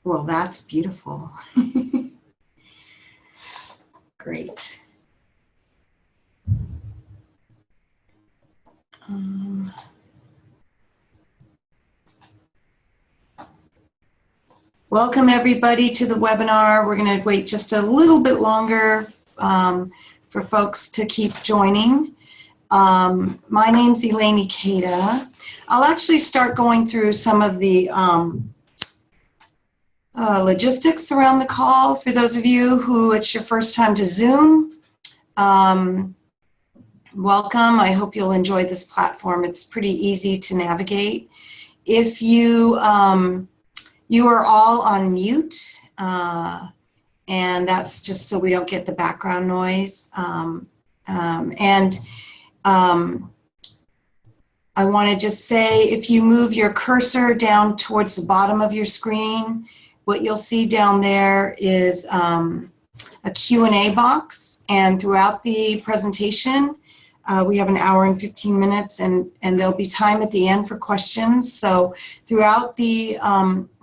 Well, that's beautiful. Great. Welcome everybody to the webinar. We're going to wait just a little bit longer for folks to keep joining. My name's Elaine Ikeda. I'll actually start going through some of the logistics around the call. For those of you who it's your first time to Zoom, welcome. I hope you'll enjoy this platform. It's pretty easy to navigate. If you you are all on mute, and that's just so we don't get the background noise. I want to just say, if you move your cursor down towards the bottom of your screen, what you'll see down there is a Q&A box, and throughout the presentation, we have an hour and 15 minutes, and there'll be time at the end for questions. So throughout the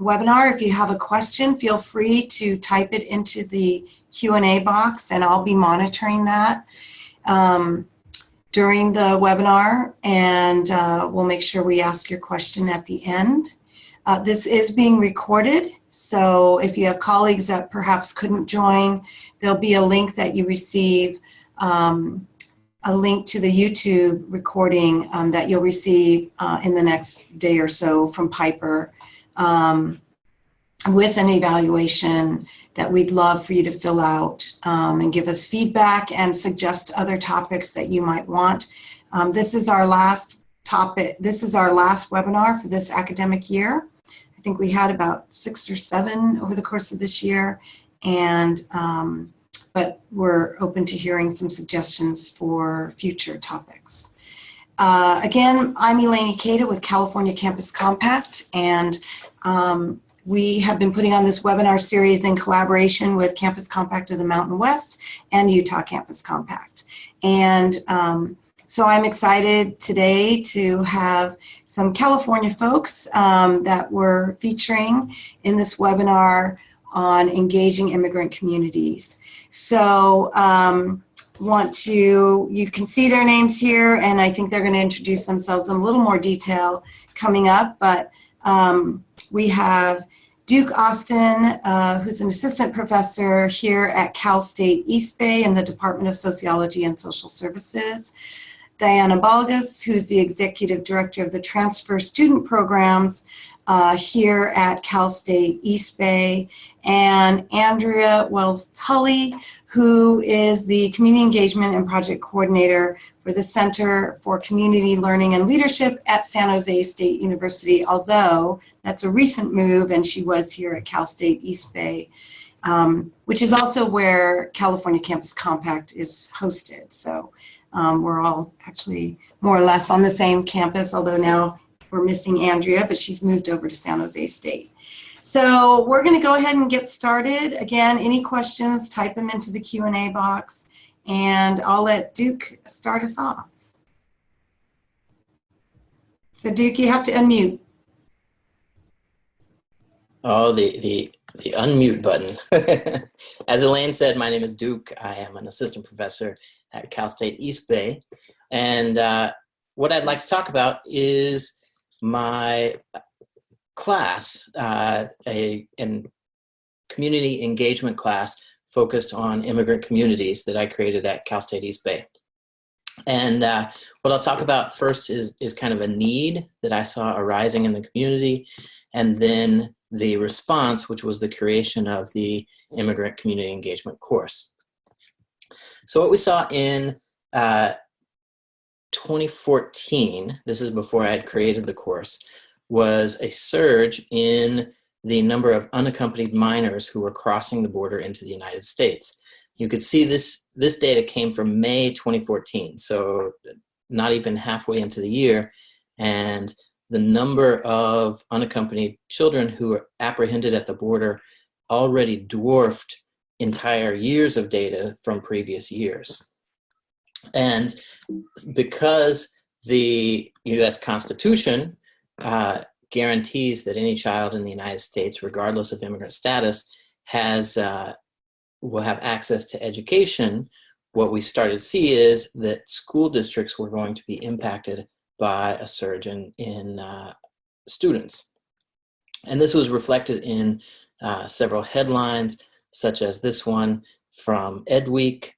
webinar, if you have a question, feel free to type it into the Q&A box, and I'll be monitoring that during the webinar, and we'll make sure we ask your question at the end. This is being recorded, so if you have colleagues that perhaps couldn't join, there'll be a link that you receive, a link to the YouTube recording that you'll receive in the next day or so from Piper with an evaluation that we'd love for you to fill out and give us feedback and suggest other topics that you might want. This is our last topic. This is our last webinar for this academic year. I think we had about 6 or 7 over the course of this year, and but we're open to hearing some suggestions for future topics. Again, I'm Elaine Ikeda with California Campus Compact, and we have been putting on this webinar series in collaboration with Campus Compact of the Mountain West and Utah Campus Compact. And so I'm excited today to have some California folks that we're featuring in this webinar on engaging immigrant communities. So you can see their names here, and I think they're going to introduce themselves in a little more detail coming up, but we have Duke Austin, who's an assistant professor here at Cal State East Bay in the Department of Sociology and Social Services. Diana Balgas, who's the executive director of the Transfer Student Programs here at Cal State East Bay, and Andrea Wells-Tully, who is the Community Engagement and Project Coordinator for the Center for Community Learning and Leadership at San Jose State University, although that's a recent move, and she was here at Cal State East Bay, which is also where California Campus Compact is hosted. So we're all actually more or less on the same campus, although now we're missing Andrea, but she's moved over to San Jose State. So we're going to go ahead and get started. Again, any questions, type them into the Q&A box, and I'll let Duke start us off. So Duke, you have to unmute. Oh, the unmute button. As Elaine said, my name is Duke. I am an assistant professor at Cal State East Bay. And what I'd like to talk about is my class, a community engagement class focused on immigrant communities that I created at Cal State East Bay. And what I'll talk about first is kind of a need that I saw arising in the community, and then the response, which was the creation of the Immigrant Community Engagement course. So what we saw in 2014, this is before I had created the course, was a surge in the number of unaccompanied minors who were crossing the border into the United States. You could see this data came from May 2014, so not even halfway into the year, and the number of unaccompanied children who were apprehended at the border already dwarfed entire years of data from previous years. And because the U.S. Constitution guarantees that any child in the United States, regardless of immigrant status, will have access to education, what we started to see is that school districts were going to be impacted by a surge in students. And this was reflected in several headlines, such as this one from EdWeek: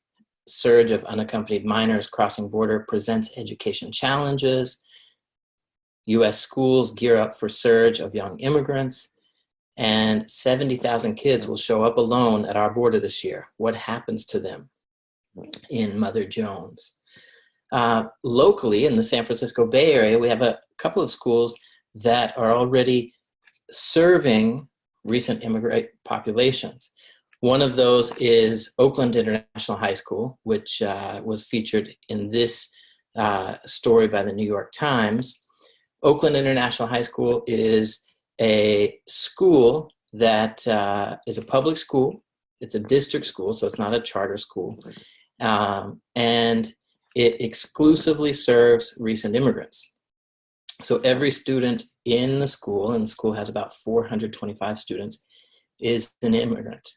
surge of unaccompanied minors crossing border presents education challenges. U.S. schools gear up for surge of young immigrants. And 70,000 kids will show up alone at our border this year. What happens to them? In Mother Jones. Locally, in the San Francisco Bay Area, we have a couple of schools that are already serving recent immigrant populations. One of those is Oakland International High School, which was featured in this story by the New York Times. Oakland International High School is a school that is a public school. It's a district school, so it's not a charter school. And it exclusively serves recent immigrants. So every student in the school, and the school has about 425 students, is an immigrant.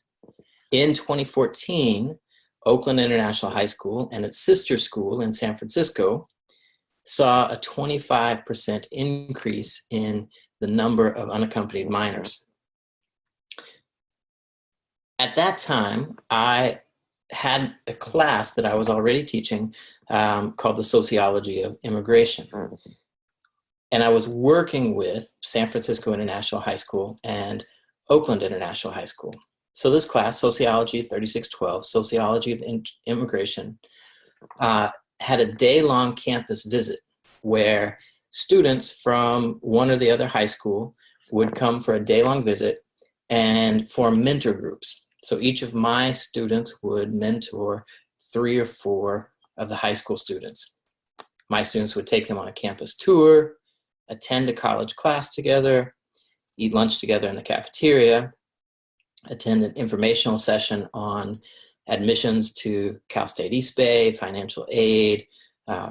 In 2014, Oakland International High School and its sister school in San Francisco saw a 25% increase in the number of unaccompanied minors. At that time, I had a class that I was already teaching called the Sociology of Immigration. And I was working with San Francisco International High School and Oakland International High School. So this class, Sociology 3612, Sociology of Immigration, had a day-long campus visit where students from one or the other high school would come for a day-long visit and form mentor groups. So each of my students would mentor 3 or 4 of the high school students. My students would take them on a campus tour, attend a college class together, eat lunch together in the cafeteria, attend an informational session on admissions to Cal State East Bay, financial aid,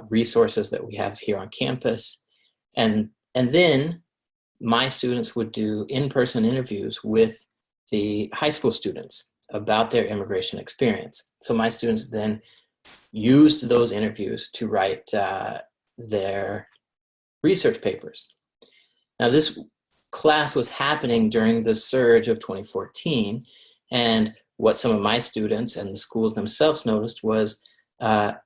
resources that we have here on campus. And then my students would do in-person interviews with the high school students about their immigration experience. So my students then used those interviews to write their research papers. Now, this class was happening during the surge of 2014, and what some of my students and the schools themselves noticed was a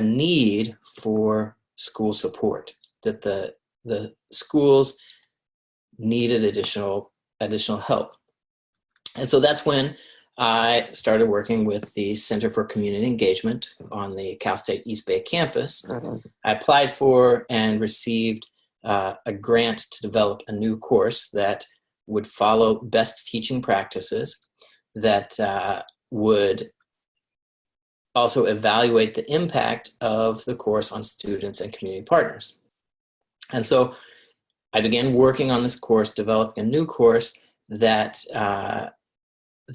need for school support, that the schools needed additional help. And so that's when I started working with the Center for Community Engagement on the Cal State East Bay campus. I applied for and received a grant to develop a new course that would follow best teaching practices, that would also evaluate the impact of the course on students and community partners. And so I began working on this course, developing a new course that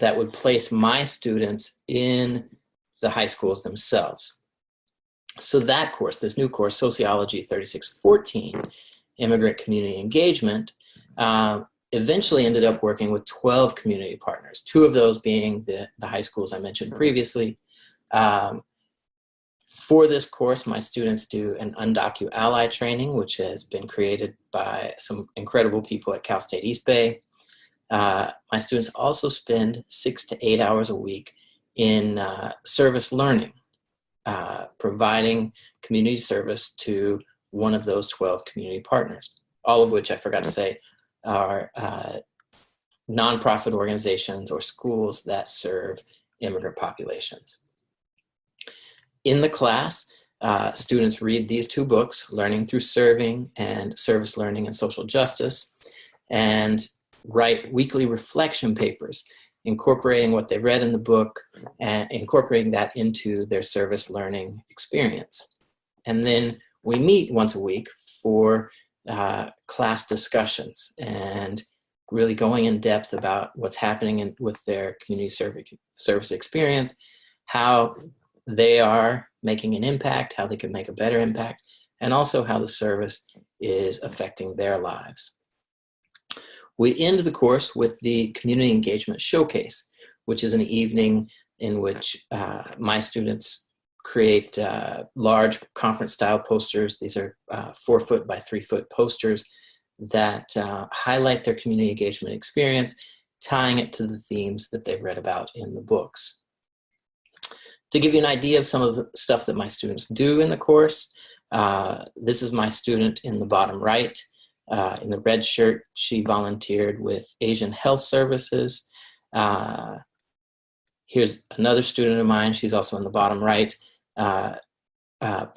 would place my students in the high schools themselves. So that course, this new course, Sociology 3614, Immigrant Community Engagement, eventually ended up working with 12 community partners, 2 of those being the high schools I mentioned previously. For this course, my students do an Undocu Ally training, which has been created by some incredible people at Cal State East Bay. My students also spend 6 to 8 hours a week in service learning, providing community service to one of those 12 community partners, all of which I forgot to say are nonprofit organizations or schools that serve immigrant populations. In the class, students read these 2 books, Learning Through Serving and Service Learning and Social Justice, and write weekly reflection papers, incorporating what they read in the book and incorporating that into their service learning experience. And then we meet once a week for class discussions and really going in depth about what's happening with their community service experience, how they are making an impact, how they can make a better impact, and also how the service is affecting their lives. We end the course with the Community Engagement Showcase, which is an evening in which my students create large conference-style posters. These are 4-foot by 3-foot posters that highlight their community engagement experience, tying it to the themes that they've read about in the books. To give you an idea of some of the stuff that my students do in the course, this is my student in the bottom right. In the red shirt, she volunteered with Asian Health Services. Here's another student of mine. She's also in the bottom right,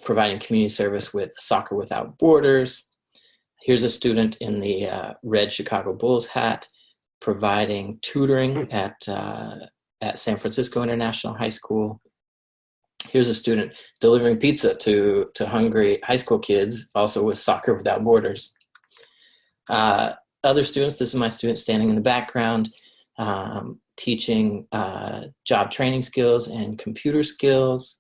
providing community service with Soccer Without Borders. Here's a student in the red Chicago Bulls hat, providing tutoring at San Francisco International High School. Here's a student delivering pizza to hungry high school kids, also with Soccer Without Borders. Other students, this is my student standing in the background, teaching job training skills and computer skills.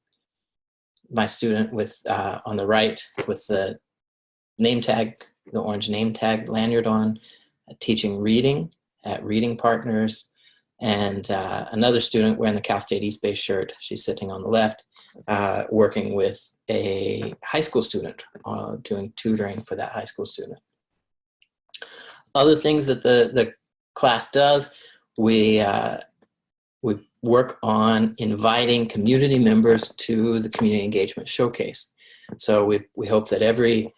My student with on the right with the name tag, the orange name tag lanyard on, teaching reading at Reading Partners. And another student wearing the Cal State East Bay shirt, she's sitting on the left, working with a high school student, doing tutoring for that high school student. Other things that the class does, we work on inviting community members to the Community Engagement Showcase. So we hope that every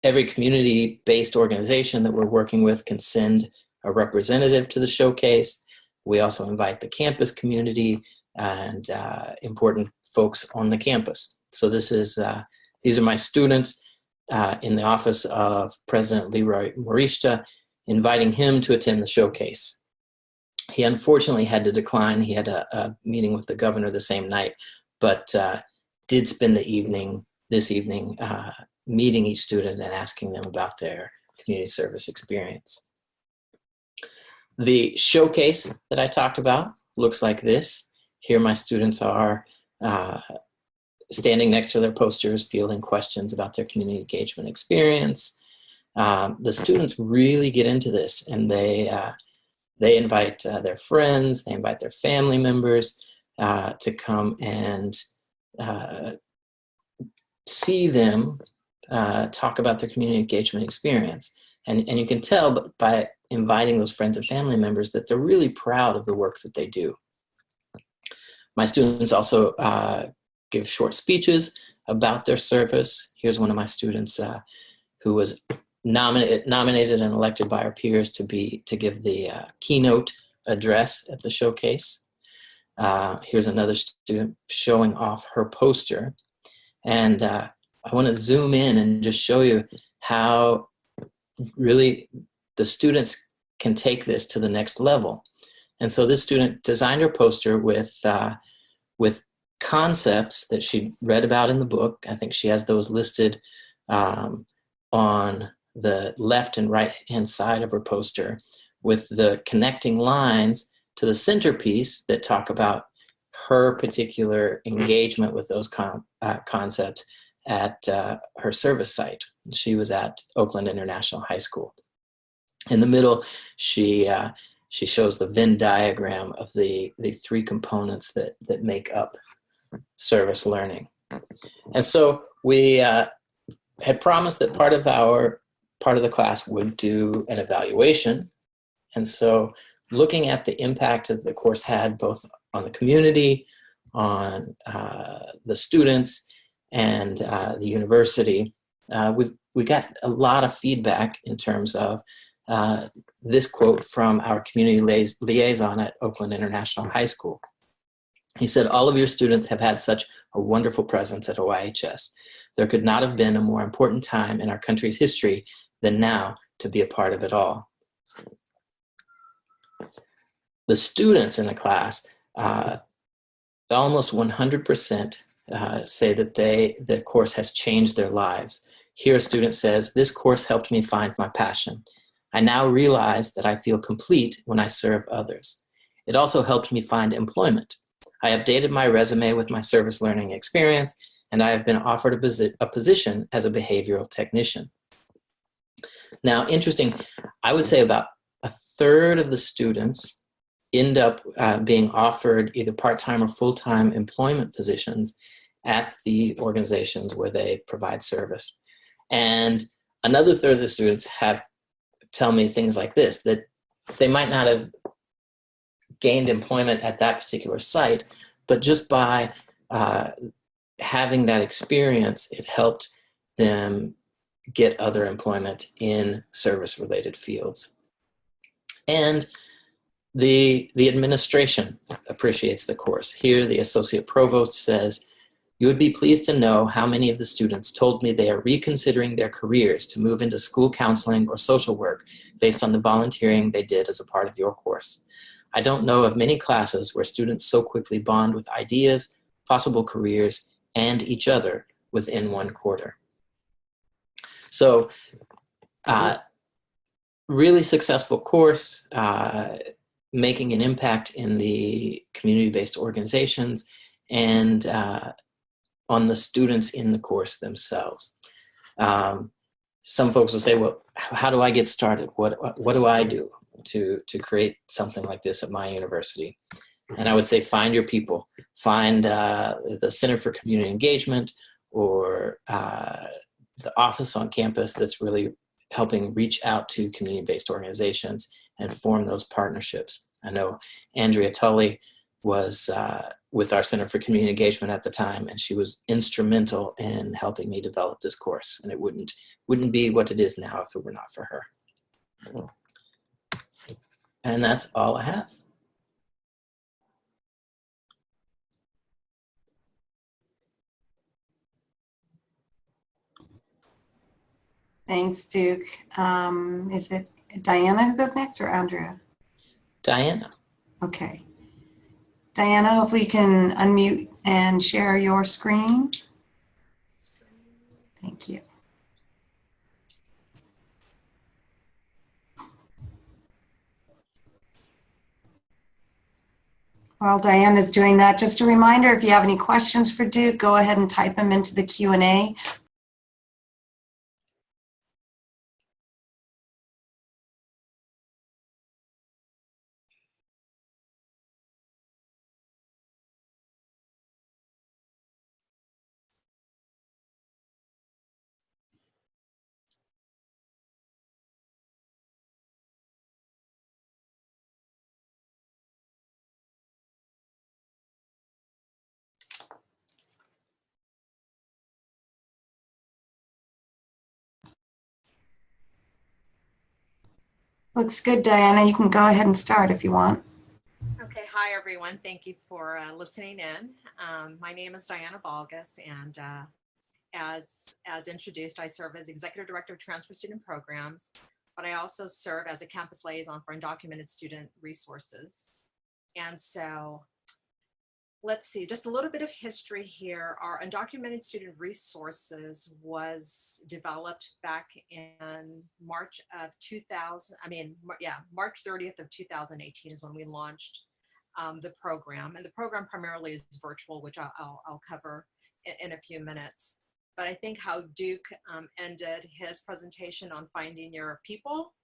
community-based organization that we're working with can send a representative to the showcase. We also invite the campus community and important folks on the campus. So these are my students in the office of President Leroy Morishta, inviting him to attend the showcase. He unfortunately had to decline. He had a meeting with the governor the same night, but did spend this evening meeting each student and asking them about their community service experience. The showcase that I talked about looks like this. Here my students are standing next to their posters, fielding questions about their community engagement experience. The students really get into this, and they invite their friends, they invite their family members to come and see them talk about their community engagement experience. And you can tell by inviting those friends and family members that they're really proud of the work that they do. My students also give short speeches about their service. Here's one of my students who was nominated and elected by our peers to give the keynote address at the showcase. Here's another student showing off her poster. And I want to zoom in and just show you how really the students can take this to the next level. And so this student designed her poster with concepts that she read about in the book. I think she has those listed on the left and right hand side of her poster, with the connecting lines to the centerpiece that talk about her particular engagement with those concepts at her service site. She was at Oakland International High School. In the middle, she shows the Venn diagram of the three components that make up service learning. And so we had promised that part of the class would do an evaluation. And so looking at the impact that the course had both on the community, on the students, and the university, we got a lot of feedback in terms of this quote from our community liaison at Oakland International High School. He said, "All of your students have had such a wonderful presence at OIHS. There could not have been a more important time in our country's history than now to be a part of it all." The students in the class, almost 100% say that the course has changed their lives. Here a student says, "This course helped me find my passion. I now realize that I feel complete when I serve others. It also helped me find employment. I updated my resume with my service learning experience, and I have been offered a position as a behavioral technician." Now, interesting, I would say about a third of the students end up being offered either part-time or full-time employment positions at the organizations where they provide service. And another third of the students tell me things like this, that they might not have gained employment at that particular site, but just by having that experience, it helped them get other employment in service-related fields. And the administration appreciates the course. Here, the associate provost says, "You would be pleased to know how many of the students told me they are reconsidering their careers to move into school counseling or social work based on the volunteering they did as a part of your course. I don't know of many classes where students so quickly bond with ideas, possible careers, and each other within one quarter." So, really successful course, making an impact in the community-based organizations and on the students in the course themselves. Some folks will say, well, how do I get started? What do I do to create something like this at my university? And I would say, find your people. Find the Center for Community Engagement or the office on campus that's really helping reach out to community-based organizations and form those partnerships. I know Andrea Tully was with our Center for Community Engagement at the time, and she was instrumental in helping me develop this course. And it wouldn't be what it is now if it were not for her. And that's all I have. Thanks, Duke. Is it Diana who goes next or Andrea? Diana. Okay. Diana, hopefully you can unmute and share your screen. Thank you. While Diana's doing that, just a reminder, if you have any questions for Duke, go ahead and type them into the Q&A. Looks good, Diana. You can go ahead and start if you want. Okay, hi everyone. Thank you for listening in. My name is Diana Balgas, and as introduced, I serve as Executive Director of Transfer Student Programs, but I also serve as a campus liaison for Undocumented Student Resources. And so let's see, just a little bit of history here. Our Undocumented Student Resources was developed back in March of 2000. March 30th of 2018 is when we launched the program. And the program primarily is virtual, which I'll cover in a few minutes. But I think how Duke ended his presentation on finding your people.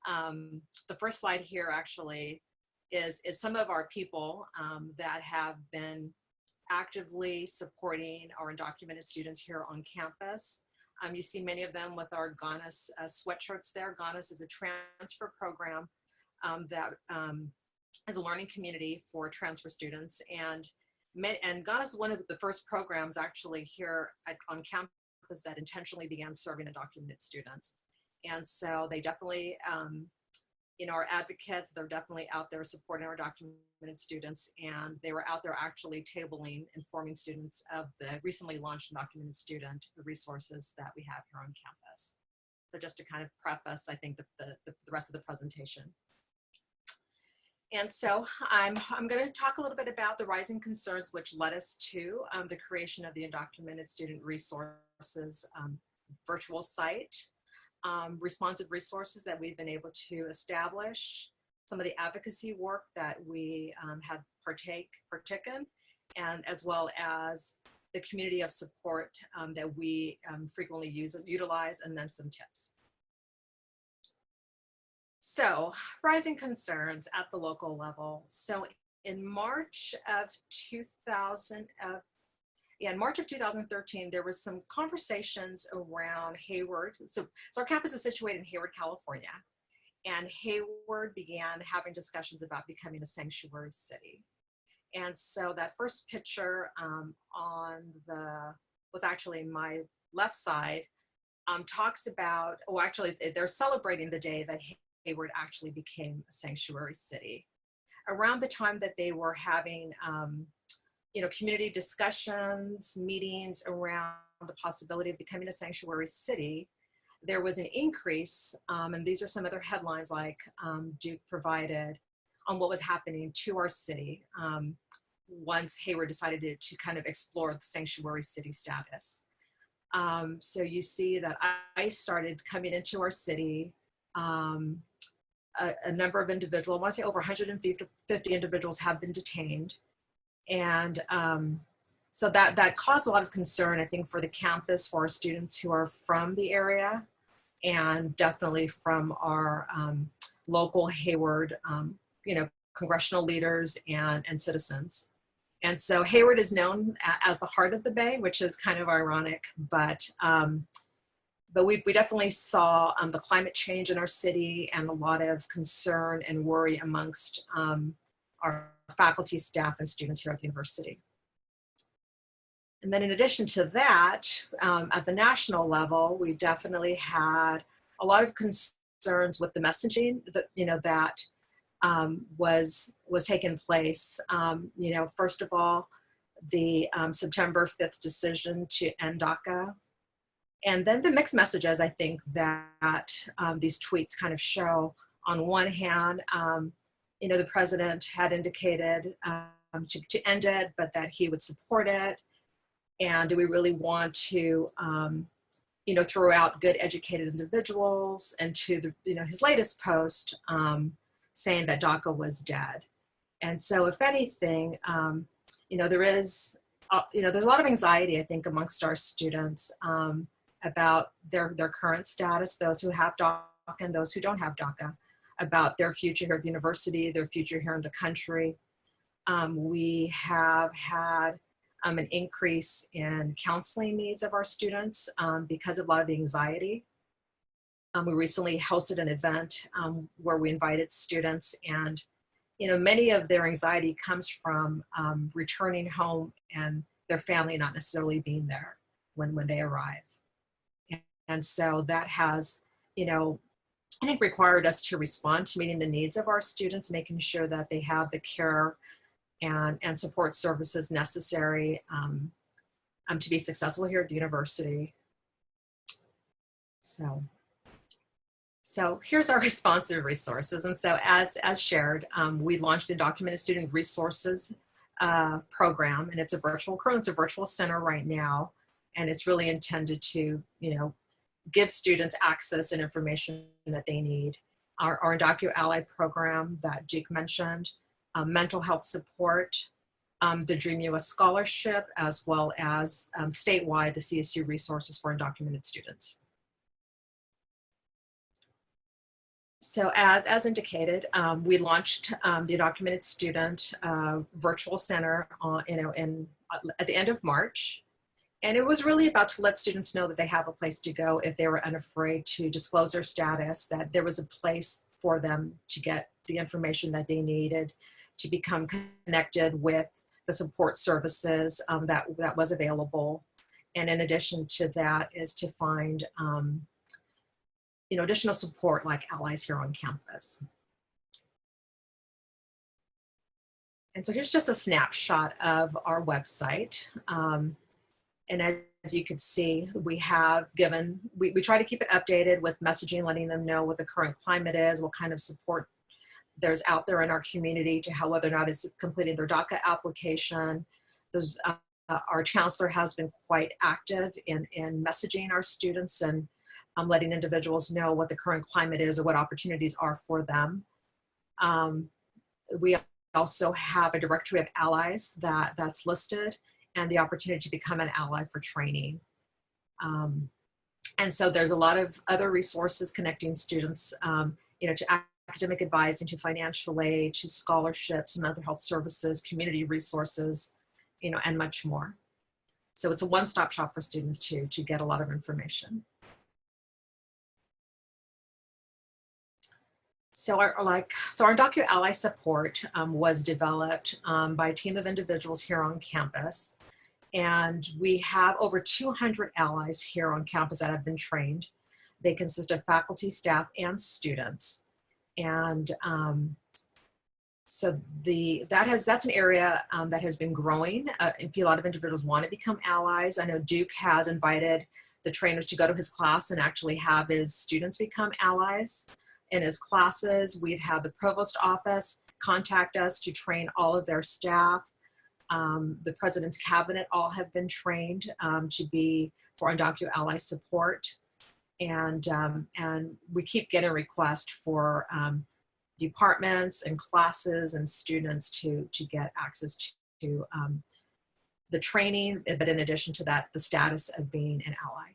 The first slide here actually is some of our people that have been actively supporting our undocumented students here on campus. You see many of them with our GANAS sweatshirts there. GANAS is a transfer program that is a learning community for transfer students. And GANAS is one of the first programs actually here on campus that intentionally began serving undocumented students. And so they definitely, our advocates, they're definitely out there supporting our documented students, and they were out there actually tabling, informing students of the recently launched undocumented student resources that we have here on campus. So just to kind of preface, I think, the rest of the presentation. And so I'm going to talk a little bit about the rising concerns which led us to the creation of the Undocumented Student Resources virtual site. Responsive resources that we've been able to establish, some of the advocacy work that we have partaken, and as well as the community of support that we frequently utilize, and then some tips. So rising concerns at the local level. So in March of 2013, there was some conversations around Hayward. So our campus is situated in Hayward, California, and Hayward began having discussions about becoming a sanctuary city. And so that first picture was actually my left side, talks about, well, actually they're celebrating the day that Hayward actually became a sanctuary city. Around the time that they were having community discussions, meetings around the possibility of becoming a sanctuary city, there was an increase, and these are some other headlines like Duke provided on what was happening to our city once Hayward decided to kind of explore the sanctuary city status. So you see that ICE started coming into our city. A number of individuals, I want to say over 150 individuals have been detained. And so that caused a lot of concern, I think, for the campus, for our students who are from the area, and definitely from our local Hayward, congressional leaders and citizens. And so Hayward is known as the heart of the Bay, which is kind of ironic, but we definitely saw the climate change in our city and a lot of concern and worry amongst our faculty, staff, and students here at the university. And then in addition to that, at the national level, we definitely had a lot of concerns with the messaging that was taking place. First of all, the September 5th decision to end DACA. And then the mixed messages, I think, that these tweets kind of show. On one hand, the president had indicated to end it, but that he would support it. And do we really want to, throw out good educated individuals? And to his latest post saying that DACA was dead. And so, if anything, there's a lot of anxiety, I think, amongst our students about their current status, those who have DACA and those who don't have DACA, about their future here at the university, their future here in the country. We have had an increase in counseling needs of our students because of a lot of the anxiety. We recently hosted an event where we invited students, and many of their anxiety comes from returning home and their family not necessarily being there when they arrive. And so that has, I think, required us to respond to meeting the needs of our students, making sure that they have the care and support services necessary to be successful here at the university. So here's our responsive resources. And so as shared, we launched the Undocumented Student Resources program, and it's a virtual center right now. And it's really intended to, give students access and information that they need. Our Undocumented Ally program that Duke mentioned, mental health support, the Dream US Scholarship, as well as statewide, the CSU resources for undocumented students. So as indicated, we launched the Undocumented Student Virtual Center at the end of March. And it was really about to let students know that they have a place to go if they were unafraid to disclose their status, that there was a place for them to get the information that they needed to become connected with the support services that was available. And in addition to that is to find additional support like allies here on campus. And so here's just a snapshot of our website. And as you can see, we have given, we try to keep it updated with messaging, letting them know what the current climate is, what kind of support there's out there in our community to how whether or not it's completing their DACA application. Our chancellor has been quite active in messaging our students and letting individuals know what the current climate is or what opportunities are for them. We also have a directory of allies that's listed, and the opportunity to become an ally for training. And so there's a lot of other resources connecting students to academic advising to financial aid, to scholarships, mental health services, community resources, you know, and much more. So it's a one-stop shop for students to get a lot of information. So our DocuAlly support was developed by a team of individuals here on campus. And we have over 200 allies here on campus that have been trained. They consist of faculty, staff, and students. And so that's an area that has been growing. A lot of individuals want to become allies. I know Duke has invited the trainers to go to his class and actually have his students become allies in his classes. We've had the provost office contact us to train all of their staff. The president's cabinet all have been trained to be for DocuAlly support. And we keep getting requests for departments and classes and students to get access to the training, but in addition to that, the status of being an ally.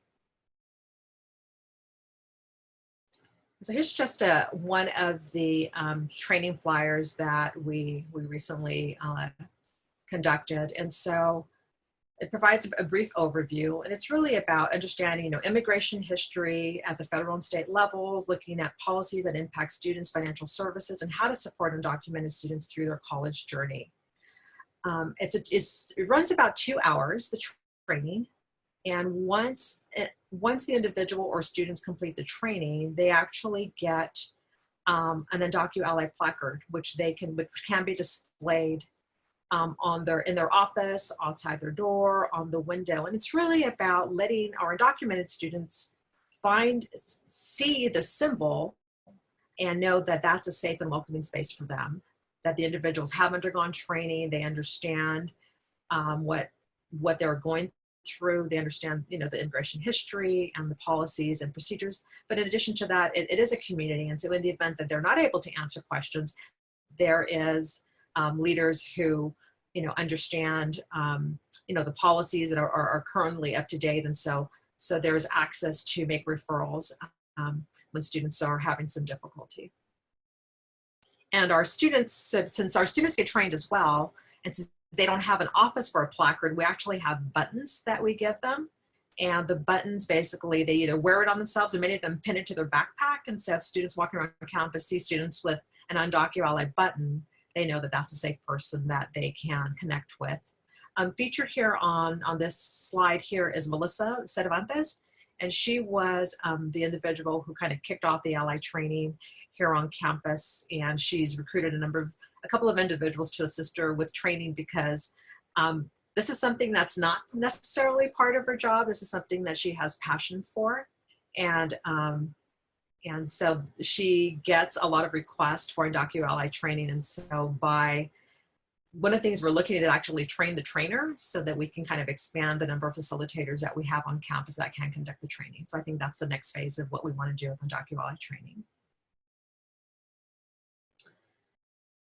So here's just one of the training flyers that we recently conducted. And so it provides a brief overview, and it's really about understanding, you know, immigration history at the federal and state levels, looking at policies that impact students' financial services, and how to support undocumented students through their college journey. It runs about 2 hours, the training, and once the individual or students complete the training, they actually get an DocuAlly placard, which can be displayed in their office, outside their door, on the window. And it's really about letting our undocumented students see the symbol and know that that's a safe and welcoming space for them, that the individuals have undergone training, they understand what they're going through, they understand, you know, the immigration history and the policies and procedures. But in addition to that, it is a community. And so in the event that they're not able to answer questions, there is leaders who, you know, understand, you know, the policies that are currently up to date. And so there's access to make referrals when students are having some difficulty. And our students, since our students get trained as well, and since they don't have an office for a placard, we actually have buttons that we give them. And the buttons, basically, they either wear it on themselves or many of them pin it to their backpack. And so if students walking around campus see students with an DocuAlly button, they know that that's a safe person that they can connect with. Featured here on this slide here is Melissa Cervantes, and she was the individual who kind of kicked off the ally training here on campus, and she's recruited a couple of individuals to assist her with training because this is something that's not necessarily part of her job. This is something that she has passion for, and so she gets a lot of requests for DocuAlly training. And so one of the things we're looking at is actually train the trainer so that we can kind of expand the number of facilitators that we have on campus that can conduct the training. So I think that's the next phase of what we want to do with the DocuAlly training.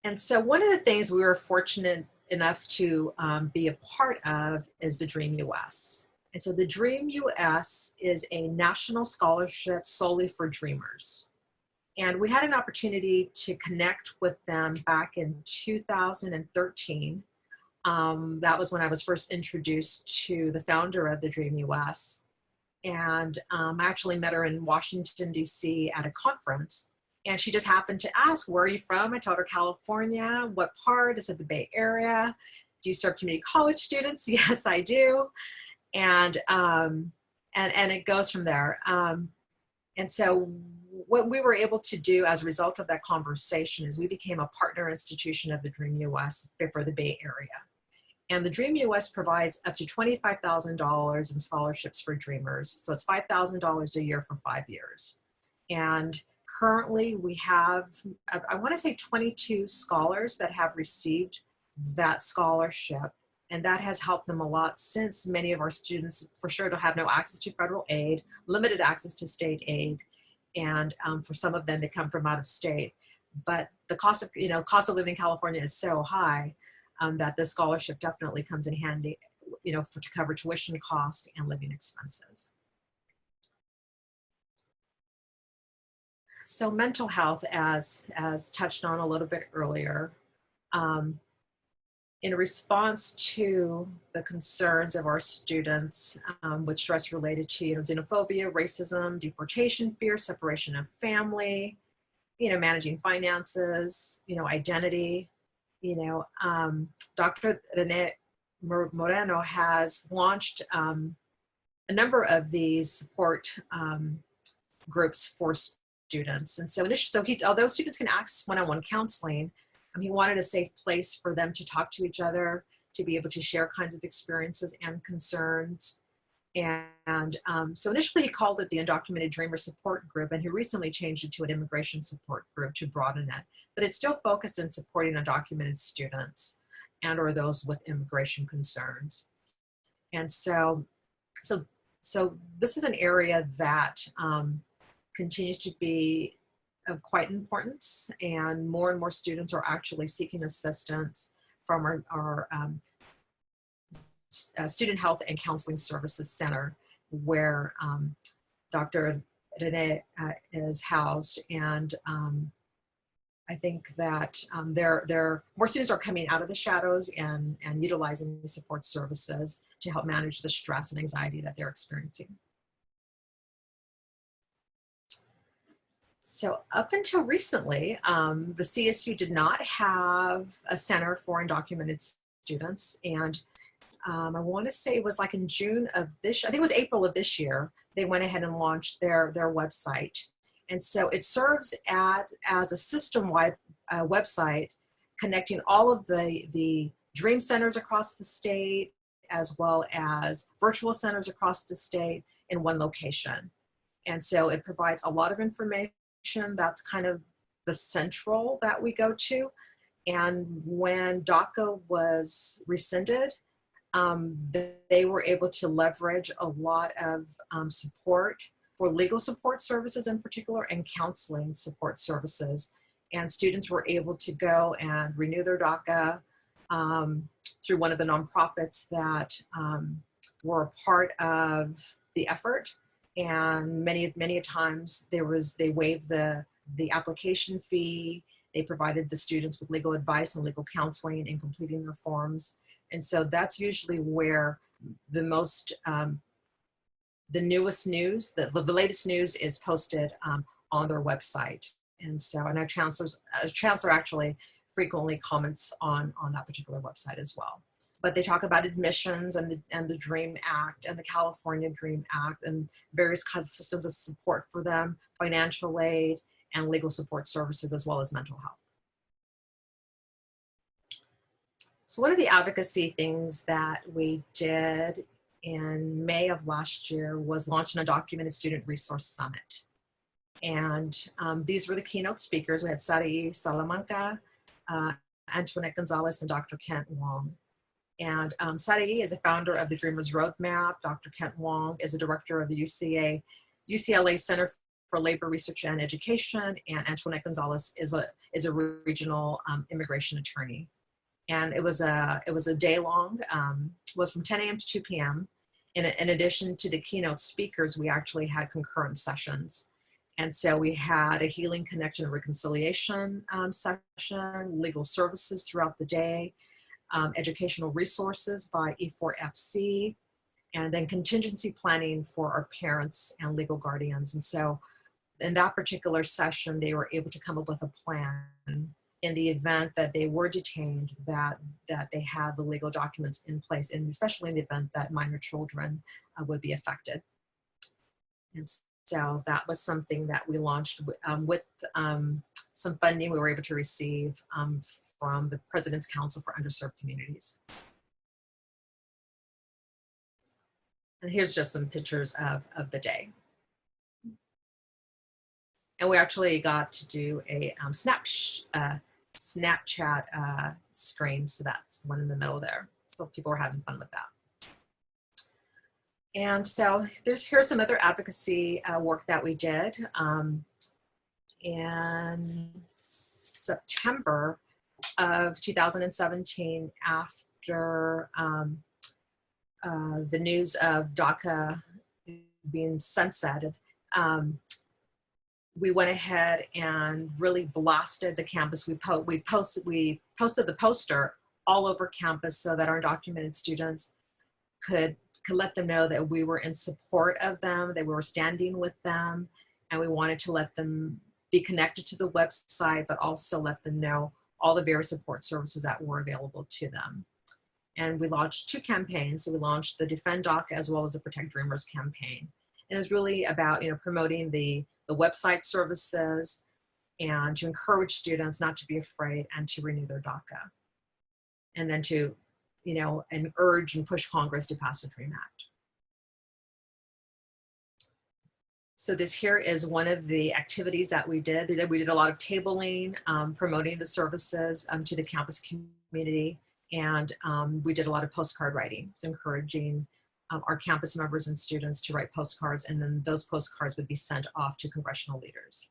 And so one of the things we were fortunate enough to be a part of is the Dream US. And so the Dream US is a national scholarship solely for dreamers. And we had an opportunity to connect with them back in 2013. That was when I was first introduced to the founder of the Dream US. And I actually met her in Washington, DC at a conference. And she just happened to ask, where are you from? I told her California. What part? I said the Bay Area. Do you serve community college students? Yes, I do. And it goes from there. And so what we were able to do as a result of that conversation is we became a partner institution of the Dream US for the Bay Area. And the Dream US provides up to $25,000 in scholarships for dreamers. So it's $5,000 a year for 5 years. And currently we have, I want to say 22 scholars that have received that scholarship. And that has helped them a lot, since many of our students for sure don't have no access to federal aid, limited access to state aid. And for some of them, they come from out of state. But the cost of living in California is so high that this scholarship definitely comes in handy, to cover tuition cost and living expenses. So mental health, as touched on a little bit earlier, in response to the concerns of our students with stress related to xenophobia, racism, deportation fear, separation of family, managing finances, identity, Dr. Rene Moreno has launched a number of these support groups for students. And so, although students can access one-on-one counseling, he wanted a safe place for them to talk to each other, to be able to share kinds of experiences and concerns. And so initially he called it the Undocumented Dreamer Support Group, and he recently changed it to an Immigration Support Group to broaden it. But it's still focused on supporting undocumented students and or those with immigration concerns. And so this is an area that continues to be of quite importance, and more students are actually seeking assistance from our Student Health and Counseling Services Center, where Dr. Rene is housed. And I think that more students are coming out of the shadows and utilizing the support services to help manage the stress and anxiety that they're experiencing. So up until recently, the CSU did not have a center for undocumented students. And I want to say it was like in June of this, I think it was April of this year, they went ahead and launched their website. And so it serves as a system-wide website connecting all of the dream centers across the state, as well as virtual centers across the state in one location. And so it provides a lot of information. That's kind of the central that we go to. And when DACA was rescinded, they were able to leverage a lot of support for legal support services in particular, and counseling support services. And students were able to go and renew their DACA through one of the nonprofits that were a part of the effort. And many times they waived the application fee. They provided the students with legal advice and legal counseling in completing their forms. And so that's usually where the most, the newest news, the latest news is posted on their website. And so, and our chancellor actually frequently comments on that particular website as well. But they talk about admissions and the DREAM Act and the California DREAM Act and various kinds of systems of support for them, financial aid and legal support services, as well as mental health. So one of the advocacy things that we did in May of last year was launch an Undocumented Student Resource Summit. And these were the keynote speakers. We had Sarai Salamanca, Antoinette Gonzalez, and Dr. Kent Wong. And Sarai is a founder of the Dreamers Roadmap. Dr. Kent Wong is a director of the UCLA Center for Labor Research and Education, and Antoinette Gonzalez is a regional immigration attorney. And it was a day long. Was from 10 a.m. to 2 p.m. In addition to the keynote speakers, we actually had concurrent sessions. And so we had a healing, connection, and reconciliation session, legal services throughout the day, educational resources by E4FC, and then contingency planning for our parents and legal guardians. And so in that particular session, they were able to come up with a plan in the event that they were detained, that they had the legal documents in place, and especially in the event that minor children would be affected. And so that was something that we launched with some funding we were able to receive from the President's Council for Underserved Communities. And here's just some pictures of the day. And we actually got to do a Snapchat screen, so that's the one in the middle there. So people were having fun with that. And so here's some other advocacy work that we did. In September of 2017, after the news of DACA being sunsetted, we went ahead and really blasted the campus. We posted the poster all over campus so that our undocumented students could let them know that we were in support of them, that we were standing with them, and we wanted to let them be connected to the website, but also let them know all the various support services that were available to them. And we launched 2 campaigns. So we launched the Defend DACA as well as the Protect Dreamers campaign. And it was really about, promoting the website services and to encourage students not to be afraid and to renew their DACA. And then to, and urge and push Congress to pass the DREAM Act. So this here is one of the activities that we did. We did a lot of tabling, promoting the services to the campus community. And we did a lot of postcard writing, so encouraging our campus members and students to write postcards, and then those postcards would be sent off to congressional leaders.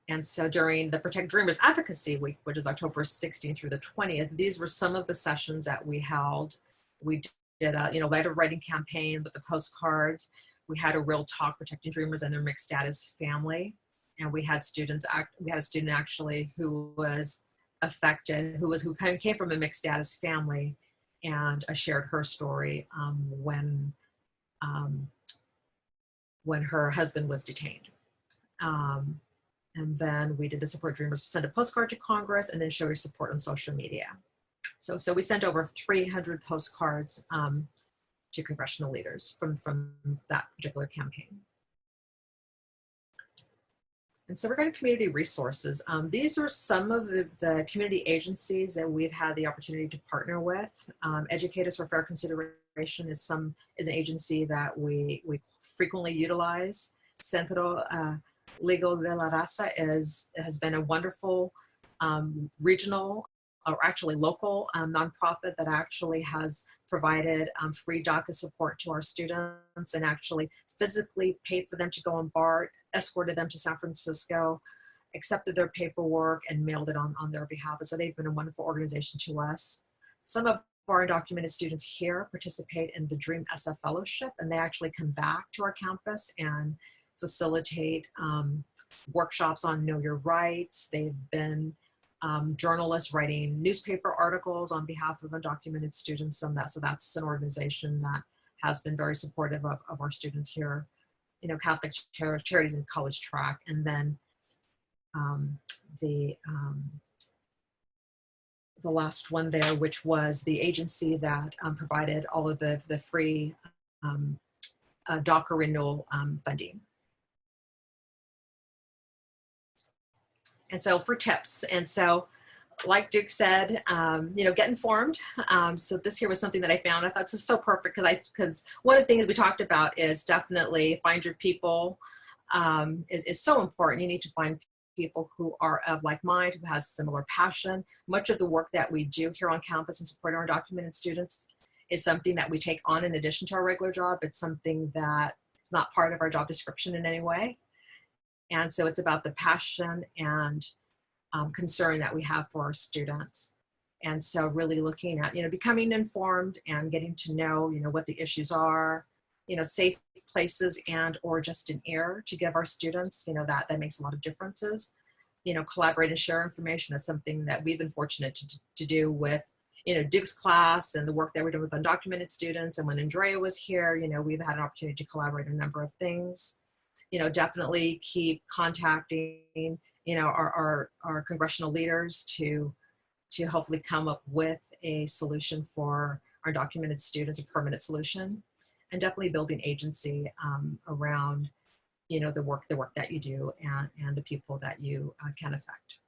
And so during the Protect Dreamers Advocacy Week, which is October 16th through the 20th, these were some of the sessions that we held. We did a letter writing campaign with the postcards. We had a real talk protecting dreamers and their mixed status family. And we had students, we had a student actually who was affected, who came from a mixed status family, and shared her story when her husband was detained. And then we did the Support Dreamers, send a postcard to Congress, and then show your support on social media. So we sent over 300 postcards to congressional leaders from that particular campaign. And so we're going to community resources. These are some of the community agencies that we've had the opportunity to partner with. Educators for Fair Consideration is an agency that we frequently utilize. Centro Legal de la Raza has been a wonderful regional, or actually local nonprofit that actually has provided free DACA support to our students and actually physically paid for them to go on BART, escorted them to San Francisco, accepted their paperwork, and mailed it on their behalf. So they've been a wonderful organization to us. Some of our undocumented students here participate in the DREAM SF Fellowship, and they actually come back to our campus and facilitate workshops on Know Your Rights. They've been journalists writing newspaper articles on behalf of undocumented students on that. So that's an organization that has been very supportive of our students here. Catholic Charities and College Track, and then the last one there, which was the agency that provided all of the free DACA renewal funding. And so for tips, and so like Duke said, get informed. So this here was something that I found. I thought this is so perfect because one of the things we talked about is definitely find your people is so important. You need to find people who are of like mind, who has similar passion. Much of the work that we do here on campus and support our undocumented students is something that we take on in addition to our regular job. It's something that is not part of our job description in any way. And so it's about the passion and concern that we have for our students. And so really looking at, becoming informed and getting to know, what the issues are, safe places and or just an ear to give our students, that makes a lot of differences. Collaborate and share information is something that we've been fortunate to do with, Duke's class and the work that we're doing with undocumented students. And when Andrea was here, we've had an opportunity to collaborate on a number of things. Definitely keep contacting, our congressional leaders to hopefully come up with a solution for our undocumented students, a permanent solution, and definitely building agency around, the work that you do and the people that you can affect.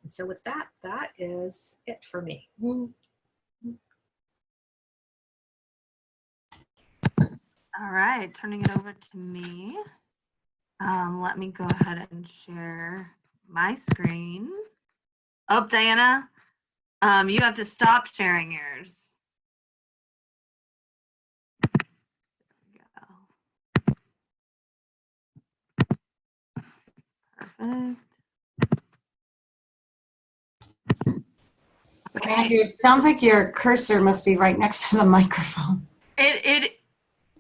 And so with that is it for me. All right, turning it over to me. Let me go ahead and share my screen. Oh, Diana, you have to stop sharing yours. There we go. Perfect. So Andrew, it sounds like your cursor must be right next to the microphone.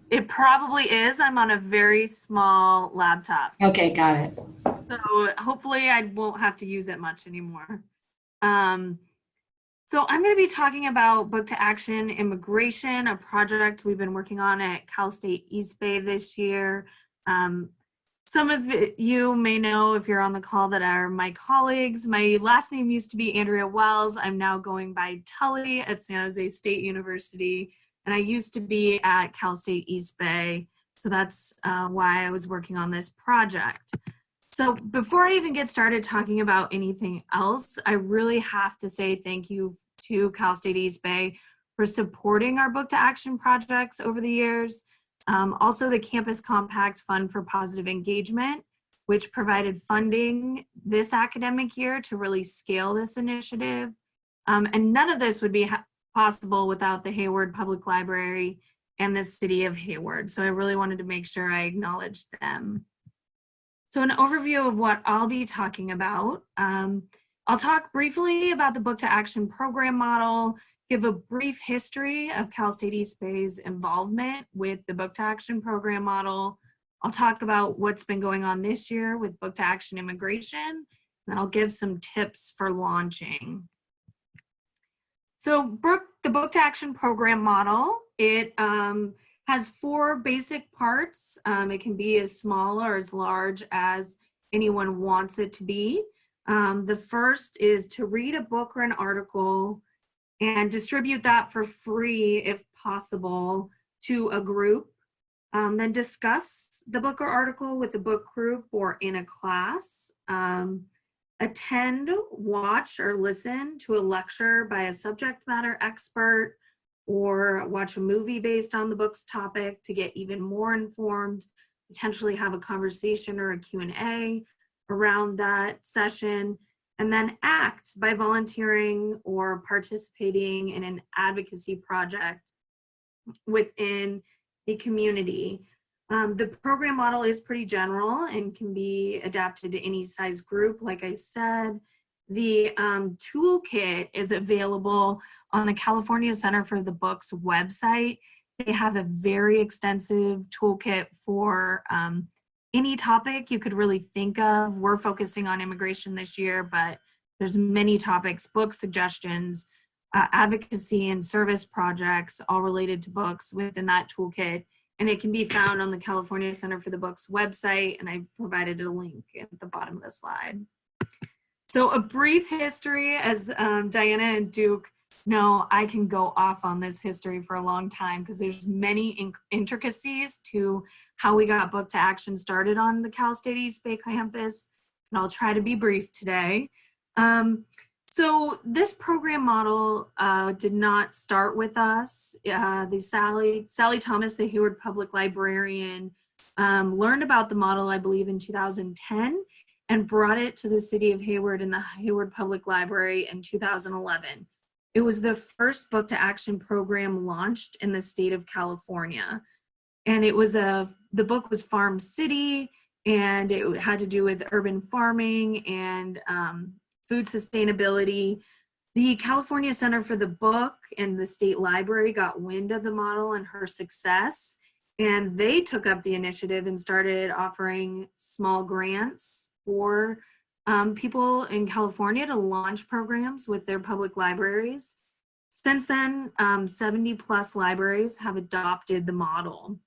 It probably is. I'm on a very small laptop. Okay, got it. So hopefully I won't have to use it much anymore. So I'm going to be talking about Book to Action Immigration, a project we've been working on at Cal State East Bay this year. Some of you may know, if you're on the call, that are my colleagues. My last name used to be Andrea Wells. I'm now going by Tully at San Jose State University, and I used to be at Cal State East Bay. So that's why I was working on this project. So before I even get started talking about anything else, I really have to say thank you to Cal State East Bay for supporting our Book to Action projects over the years. Also the Campus Compact Fund for Positive Engagement, which provided funding this academic year to really scale this initiative. And none of this would be possible without the Hayward Public Library and the City of Hayward. So I really wanted to make sure I acknowledged them. So an overview of what I'll be talking about. I'll talk briefly about the Book to Action program model, give a brief history of Cal State East Bay's involvement with the Book to Action program model. I'll talk about what's been going on this year with Book to Action Immigration, and I'll give some tips for launching. So the Book to Action program model, it has 4 basic parts. It can be as small or as large as anyone wants it to be. The first is to read a book or an article and distribute that for free, if possible, to a group. Then discuss the book or article with a book group or in a class. Attend, watch, or listen to a lecture by a subject matter expert, or watch a movie based on the book's topic to get even more informed, potentially have a conversation or a Q&A around that session, and then act by volunteering or participating in an advocacy project within the community. The program model is pretty general and can be adapted to any size group, like I said. The toolkit is available on the California Center for the Books website. They have a very extensive toolkit for any topic you could really think of. We're focusing on immigration this year, but there's many topics, book suggestions, advocacy and service projects, all related to books within that toolkit. And it can be found on the California Center for the Books website, and I provided a link at the bottom of the slide. So a brief history, as Diana and Duke know, I can go off on this history for a long time because there's many intricacies to how we got Book to Action started on the Cal State East Bay campus, and I'll try to be brief today. So this program model did not start with us. Sally Thomas, the Hayward Public Librarian, learned about the model, I believe, in 2010 and brought it to the City of Hayward and the Hayward Public Library in 2011. It was the first Book to Action program launched in the state of California. And it was the book was Farm City, and it had to do with urban farming and food sustainability. The California Center for the Book and the State Library got wind of the model and her success, and they took up the initiative and started offering small grants for people in California to launch programs with their public libraries. Since then, 70 plus libraries have adopted the model.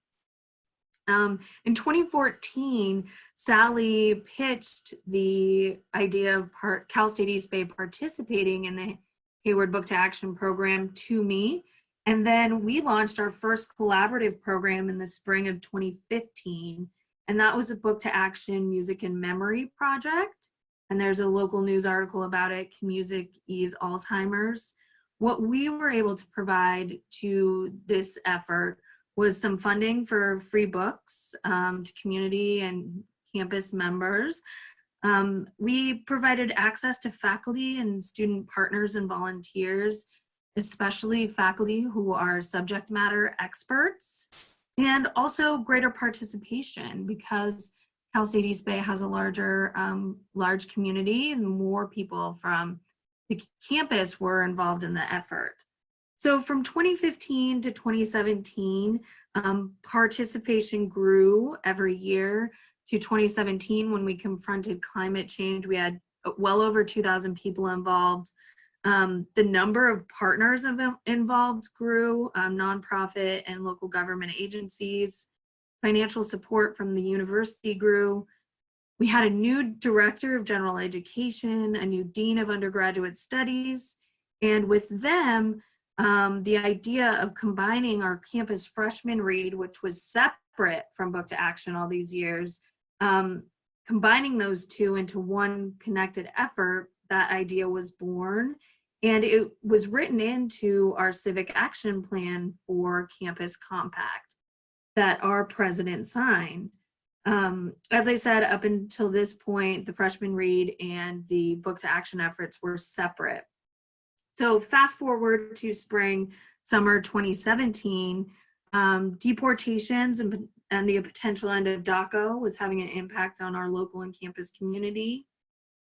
In 2014, Sally pitched the idea of Cal State East Bay participating in the Hayward Book to Action program to me. And then we launched our first collaborative program in the spring of 2015. And that was a Book to Action Music and Memory project. And there's a local news article about it, Can Music Ease Alzheimer's? What we were able to provide to this effort was some funding for free books to community and campus members. We provided access to faculty and student partners and volunteers, especially faculty who are subject matter experts, and also greater participation because Cal State East Bay has a large community and more people from the campus were involved in the effort. So from 2015 to 2017, Participation grew every year to 2017 when we confronted climate change. We had well over 2,000 people involved. The number of partners involved grew, nonprofit and local government agencies. Financial support from the university grew. We had a new director of general education, a new dean of undergraduate studies, and with them, the idea of combining our campus freshman read, which was separate from Book to Action all these years, combining those two into one connected effort, that idea was born. And it was written into our civic action plan for Campus Compact that our president signed. As I said, up until this point, the freshman read and the Book to Action efforts were separate. So fast forward to spring, summer 2017, deportations and the potential end of DACA was having an impact on our local and campus community.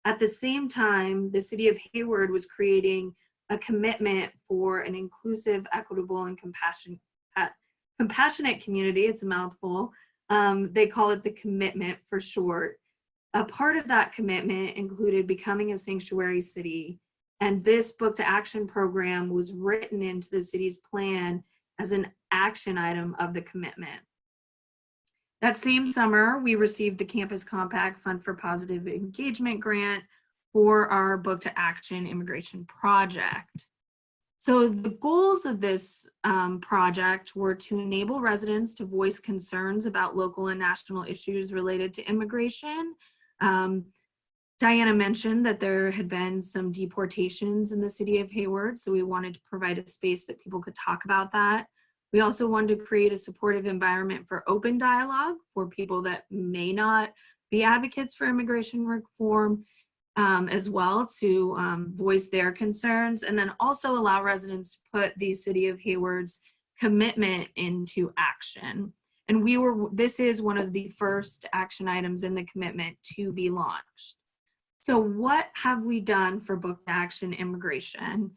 At the same time, the city of Hayward was creating a commitment for an inclusive, equitable, and compassionate community. It's a mouthful. They call it the commitment for short. A part of that commitment included becoming a sanctuary city. And this Book to Action program was written into the city's plan as an action item of the commitment. That same summer, we received the Campus Compact Fund for Positive Engagement grant for our Book to Action immigration project. So the goals of this project were to enable residents to voice concerns about local and national issues related to immigration. Diana mentioned that there had been some deportations in the city of Hayward, so we wanted to provide a space that people could talk about that. We also wanted to create a supportive environment for open dialogue for people that may not be advocates for immigration reform, as well, to voice their concerns, and then also allow residents to put the city of Hayward's commitment into action. And this is one of the first action items in the commitment to be launched. So what have we done for Book to Action immigration?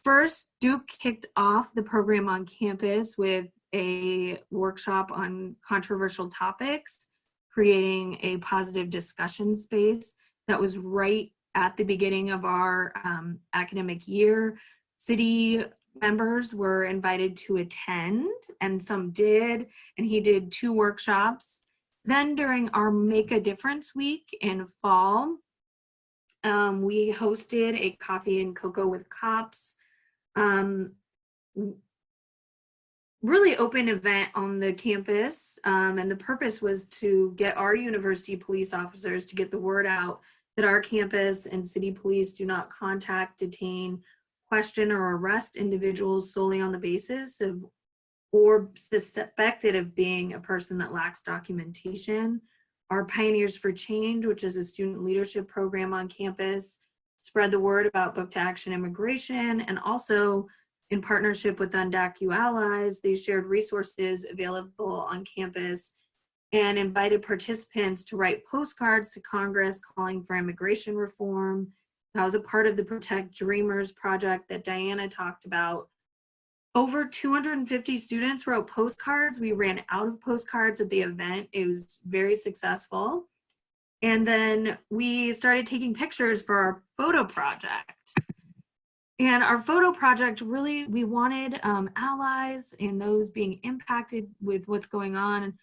First, Duke kicked off the program on campus with a workshop on controversial topics, creating a positive discussion space that was right at the beginning of our academic year. City members were invited to attend, and some did, and he did 2 workshops. Then during our Make a Difference week in fall, we hosted a coffee and cocoa with cops, really open event on the campus, and the purpose was to get our university police officers to get the word out that our campus and city police do not contact, detain, question, or arrest individuals solely on the basis of or suspected of being a person that lacks documentation. Our Pioneers for Change, which is a student leadership program on campus, spread the word about Book to Action immigration, and also in partnership with Undocumented Allies, they shared resources available on campus and invited participants to write postcards to Congress calling for immigration reform. That was a part of the Protect Dreamers project that Diana talked about. Over 250 students wrote postcards. We ran out of postcards at the event. It was very successful. And then we started taking pictures for our photo project. And our photo project, really, we wanted allies and those being impacted with what's going on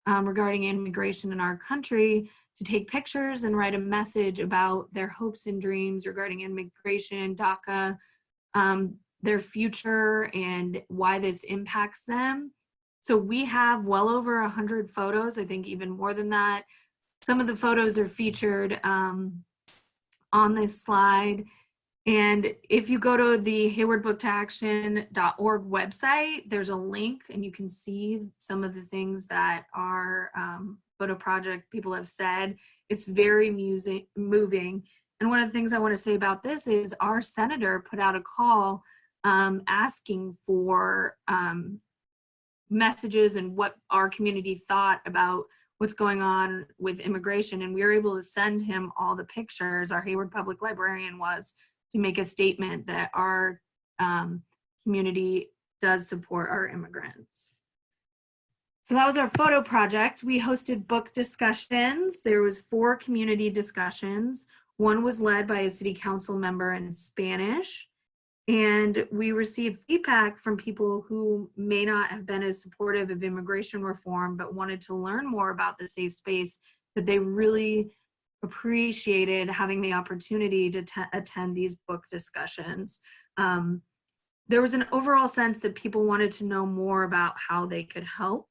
regarding immigration in our country to take pictures and write a message about their hopes and dreams regarding immigration, DACA, their future, and why this impacts them. So we have well over 100 photos, I think even more than that. Some of the photos are featured on this slide. And if you go to the haywardbooktoaction.org website, there's a link and you can see some of the things that our photo project people have said. It's very moving. And one of the things I want to say about this is our senator put out a call asking for messages and what our community thought about what's going on with immigration. And we were able to send him all the pictures, our Hayward Public Librarian was, to make a statement that our community does support our immigrants. So that was our photo project. We hosted book discussions. There was 4 community discussions. One was led by a city council member in Spanish. And we received feedback from people who may not have been as supportive of immigration reform, but wanted to learn more about the safe space, that they really appreciated having the opportunity to attend these book discussions. There was an overall sense that people wanted to know more about how they could help.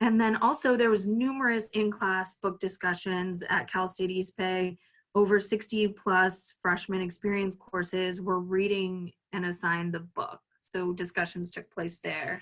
And then also there was numerous in-class book discussions at Cal State East Bay. Over 60 plus freshman experience courses were reading and assigned the book. So discussions took place there.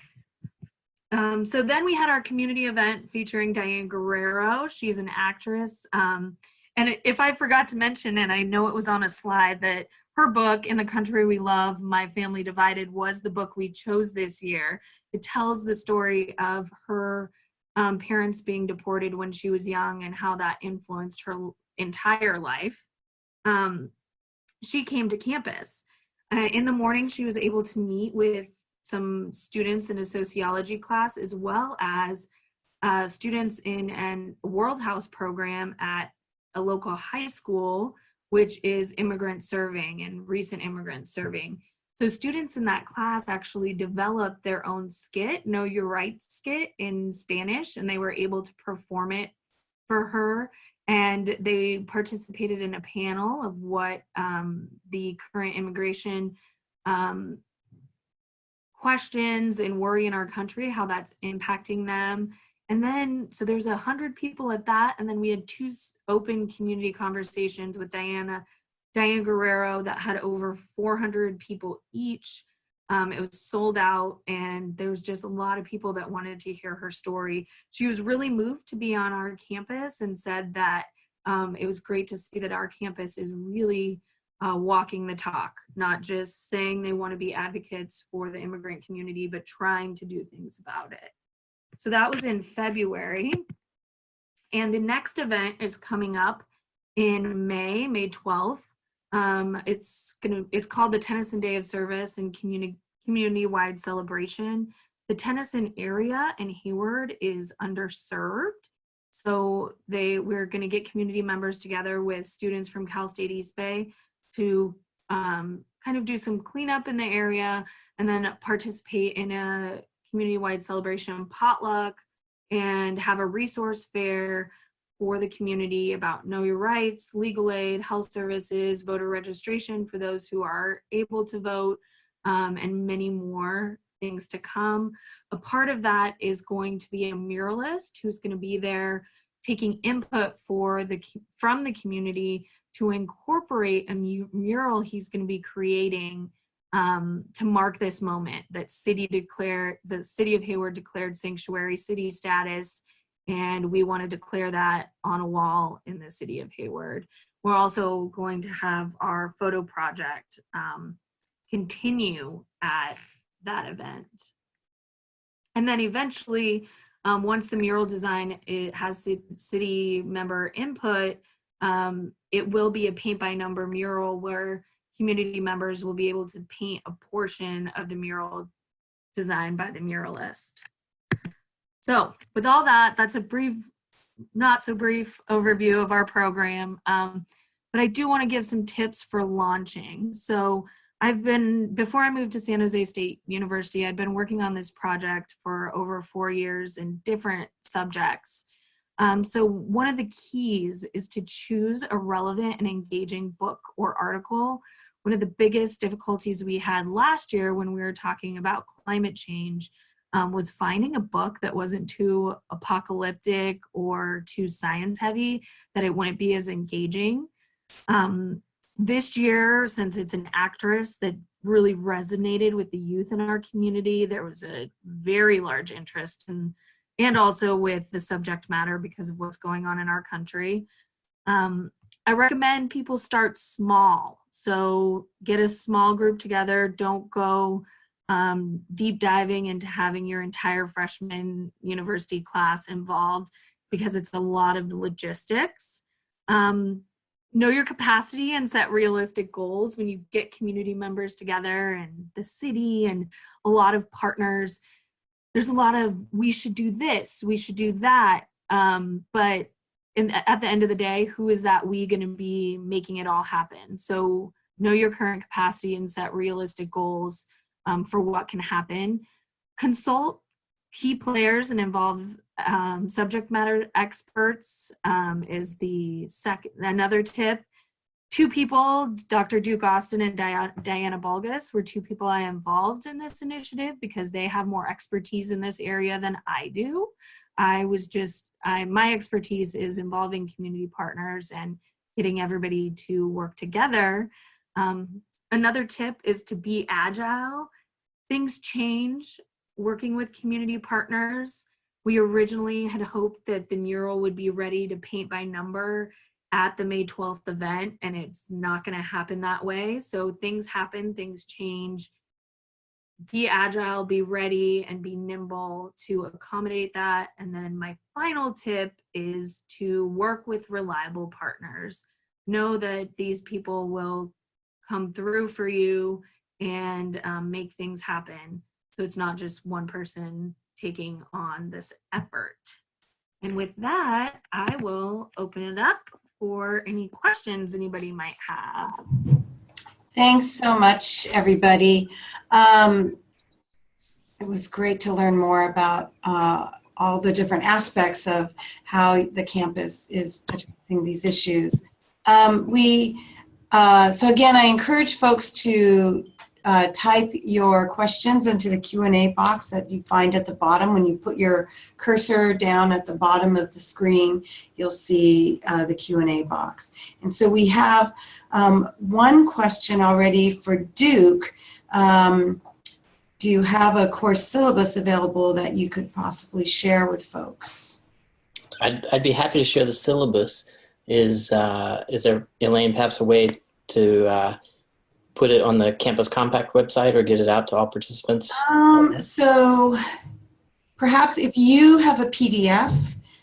So then we had our community event featuring Diane Guerrero. She's an actress. And if I forgot to mention, and I know it was on a slide, that her book, In the Country We Love, My Family Divided, was the book we chose this year. It tells the story of her parents being deported when she was young and how that influenced her entire life. She came to campus. In the morning, she was able to meet with some students in a sociology class, as well as students in a World House program at a local high school, which is immigrant serving and recent immigrant serving. So students in that class actually developed their own skit, Know Your Rights skit, in Spanish, and they were able to perform it for her. And they participated in a panel of what the current immigration questions and worry in our country, how that's impacting them. And then, so there's 100 people at that. And then we had 2 open community conversations with Diane Guerrero that had over 400 people each. It was sold out, and there was just a lot of people that wanted to hear her story. She was really moved to be on our campus and said that it was great to see that our campus is really walking the talk, not just saying they want to be advocates for the immigrant community, but trying to do things about it. So that was in February. And the next event is coming up in May 12th. It's called the Tennyson Day of Service and Community-Wide Celebration. The Tennyson area in Hayward is underserved. So we're going to get community members together with students from Cal State East Bay to kind of do some cleanup in the area, and then participate in a community-wide celebration potluck and have a resource fair for the community about know your rights, legal aid, health services, voter registration for those who are able to vote, and many more things to come. A part of that is going to be a muralist who's going to be there taking input from the community to incorporate a mural he's going to be creating to mark this moment that the city of Hayward declared sanctuary city status, and we want to declare that on a wall in the city of Hayward. We're also going to have our photo project continue at that event. And then eventually, once the mural design has city member input, it will be a paint by number mural where community members will be able to paint a portion of the mural designed by the muralist. So with all that, that's a brief, not so brief overview of our program. But I do want to give some tips for launching. So before I moved to San Jose State University, I'd been working on this project for over 4 years in different subjects. So one of the keys is to choose a relevant and engaging book or article. One of the biggest difficulties we had last year when we were talking about climate change was finding a book that wasn't too apocalyptic or too science heavy, that it wouldn't be as engaging. This year, since it's an actress that really resonated with the youth in our community, there was a very large interest and also with the subject matter because of what's going on in our country. I recommend people start small. So get a small group together. Don't go deep diving into having your entire freshman university class involved because it's a lot of logistics. Know your capacity and set realistic goals. When you get community members together and the city and a lot of partners, there's a lot of, we should do this, we should do that. But at the end of the day, who is that we going to be making it all happen? So know your current capacity and set realistic goals for what can happen. Consult key players and involve subject matter experts is the another tip. 2 people, Dr. Duke Austin and Diana Balgas, were 2 people I involved in this initiative because they have more expertise in this area than I do. My expertise is involving community partners and getting everybody to work together. Another tip is to be agile. Things change. Working with community partners, we originally had hoped that the mural would be ready to paint by number at the May 12th event, and it's not going to happen that way. So things happen, things change. Be agile, be ready, and be nimble to accommodate that. And then my final tip is to work with reliable partners. Know that these people will come through for you and make things happen. So it's not just one person taking on this effort. And with that, I will open it up for any questions anybody might have. Thanks so much, everybody. It was great to learn more about all the different aspects of how the campus is addressing these issues. So again, I encourage folks to type your questions into the Q&A box that you find at the bottom. When you put your cursor down at the bottom of the screen, you'll see the Q&A box. And so we have one question already for Duke. Do you have a course syllabus available that you could possibly share with folks? I'd be happy to share the syllabus. Is there, Elaine, perhaps a way to put it on the Campus Compact website or get it out to all participants? So perhaps if you have a PDF,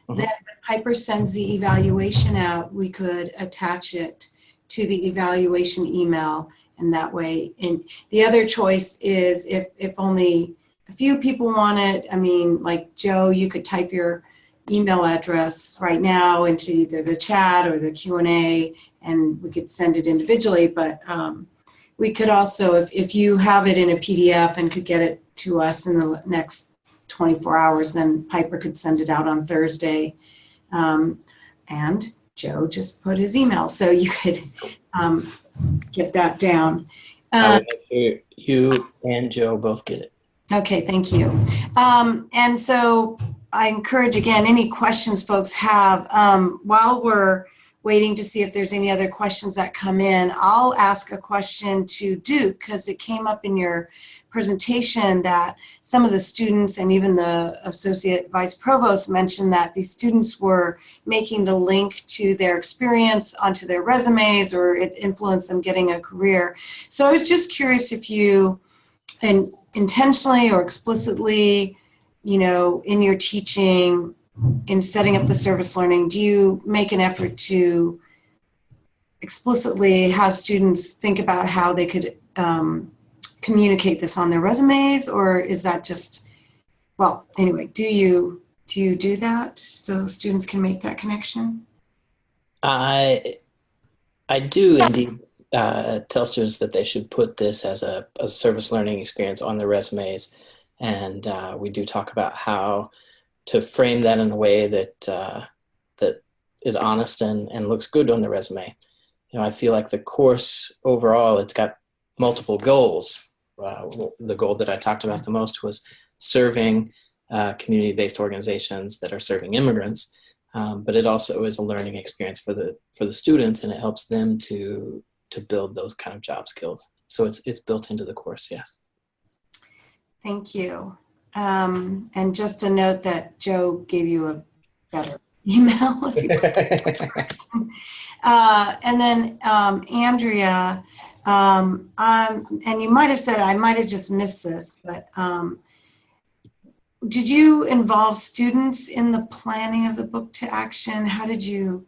then when Piper sends the evaluation out, we could attach it to the evaluation email, and that way. And the other choice is if only a few people want it, I mean, like Joe, you could type your email address right now into either the chat or the Q&A, and we could send it individually. But we could also, if you have it in a PDF and could get it to us in the next 24 hours, then Piper could send it out on Thursday. And Joe just put his email, so you could get that down. I will make sure you and Joe both get it. Okay, thank you. And so I encourage, again, any questions folks have. While we're waiting to see if there's any other questions that come in, I'll ask a question to Duke, because it came up in your presentation that some of the students and even the Associate Vice Provost mentioned that these students were making the link to their experience onto their resumes, or it influenced them getting a career. So I was just curious if you, and intentionally or explicitly, you know, in your teaching, in setting up the service learning, do you make an effort to explicitly have students think about how they could communicate this on their resumes, or is that just, well, anyway, do you do that so students can make that connection? I do indeed tell students that they should put this as a service learning experience on their resumes, and we do talk about how to frame that in a way that that is honest and looks good on the resume. You know, I feel like the course overall, it's got multiple goals. The goal that I talked about the most was serving community-based organizations that are serving immigrants, but it also is a learning experience for the students, and it helps them to build those kind of job skills. So it's built into the course, yes. Thank you. And just a note that Joe gave you a better email. And then Andrea, and you might have said, I might have just missed this, but did you involve students in the planning of the book to action? How did you,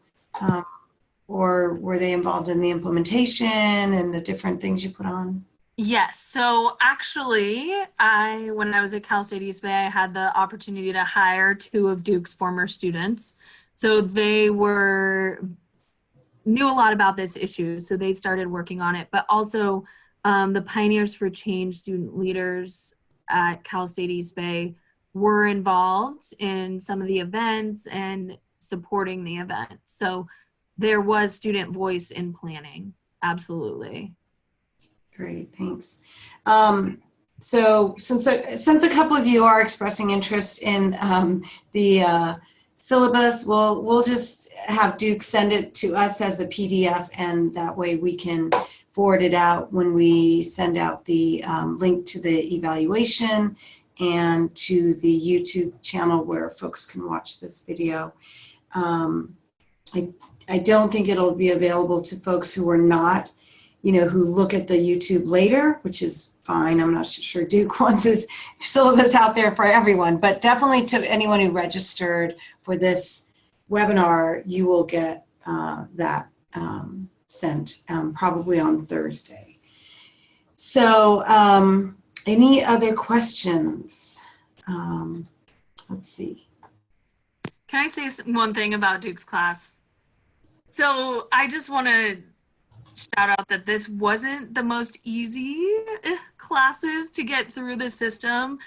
or were they involved in the implementation and the different things you put on? Yes. So actually, when I was at Cal State East Bay, I had the opportunity to hire two of Duke's former students. So they knew a lot about this issue. So they started working on it, but also the Pioneers for Change student leaders at Cal State East Bay were involved in some of the events and supporting the event. So there was student voice in planning. Absolutely. Great, thanks. So since a couple of you are expressing interest in the syllabus, we'll just have Duke send it to us as a PDF, and that way we can forward it out when we send out the link to the evaluation and to the YouTube channel where folks can watch this video. I don't think it'll be available to folks who are not, who look at the YouTube later, which is fine. I'm not sure Duke wants his syllabus out there for everyone, but definitely to anyone who registered for this webinar, you will get that sent probably on Thursday. So any other questions? Let's see. Can I say one thing about Duke's class? So I just want to shout out that this wasn't the most easy classes to get through the system.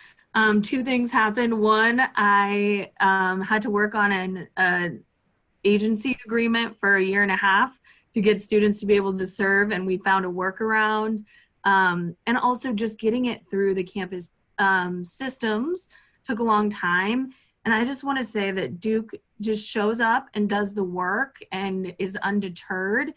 Two things happened. One, I had to work on an agency agreement for 1.5 years to get students to be able to serve, and we found a workaround. And also just getting it through the campus systems took a long time. And I just want to say that Duke just shows up and does the work and is undeterred.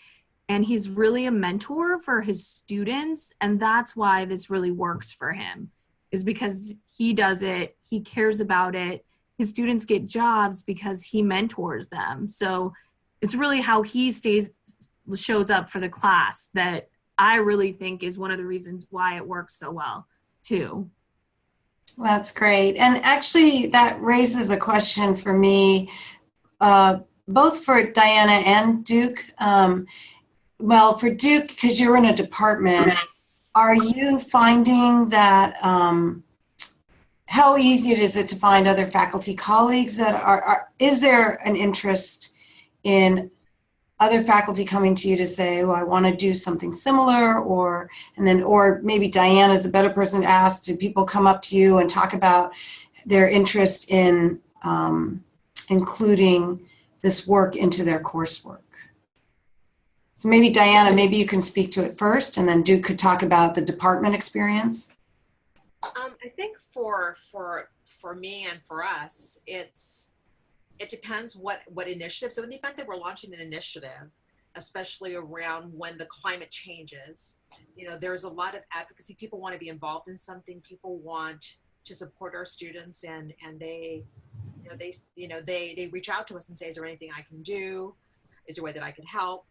And he's really a mentor for his students. And that's why this really works for him, is because he does it, he cares about it. His students get jobs because he mentors them. So it's really how he shows up for the class that I really think is one of the reasons why it works so well too. That's great. And actually that raises a question for me, both for Diana and Duke. Well, for Duke, because you're in a department, are you finding that, how easy is it to find other faculty colleagues that is there an interest in other faculty coming to you to say, oh, I want to do something similar, or maybe Diana is a better person to ask, do people come up to you and talk about their interest in including this work into their coursework? So maybe Diana, maybe you can speak to it first, and then Duke could talk about the department experience. I think for me and for us, it depends what initiative. So in the event that we're launching an initiative, especially around when the climate changes, there's a lot of advocacy. People want to be involved in something. People want to support our students, and they reach out to us and say, is there anything I can do? Is there a way that I can help?